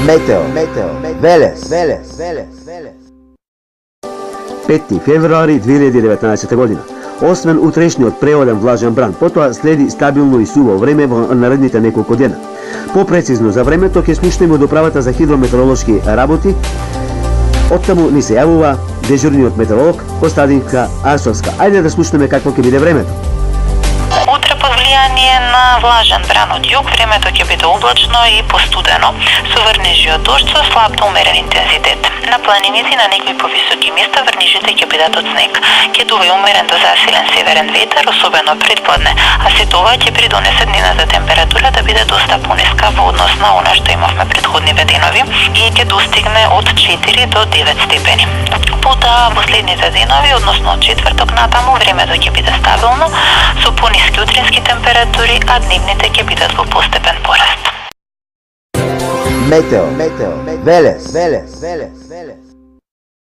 Метео, Велес. 5. февруари 2019 година. Освен утрешниот преоден влажен бран, потоа следи стабилно и суво време во наредните неколку дена. Попрецизно за времето ќе слушнеме од управата за хидрометеоролошки работи. Оттаму ни се јавува дежурниот метеоролог Костадинка Арсовска. Ајде да слушнеме какво ќе биде времето. Утре под влијание на влажен бран од југ, времето ќе биде облачно и постудено, со врнежи од дожд со слаб до умерен интензитет. На планините на некои повисоки места врнежите ќе бидат од снег. Ќе дува и умерен до засилен северен ветер, особено предпладне, а се тоа ќе придонесе дневната температура да биде доста пониска во однос на она што имавме предходниве денови и ќе достигне од 4 до 9 степени. Потоа во следните денови, односно од четврток натаму, времето ќе биде стабилно со пониски утрински температури, а дневните ќе бидат во постепен пораст. Метео, Велес.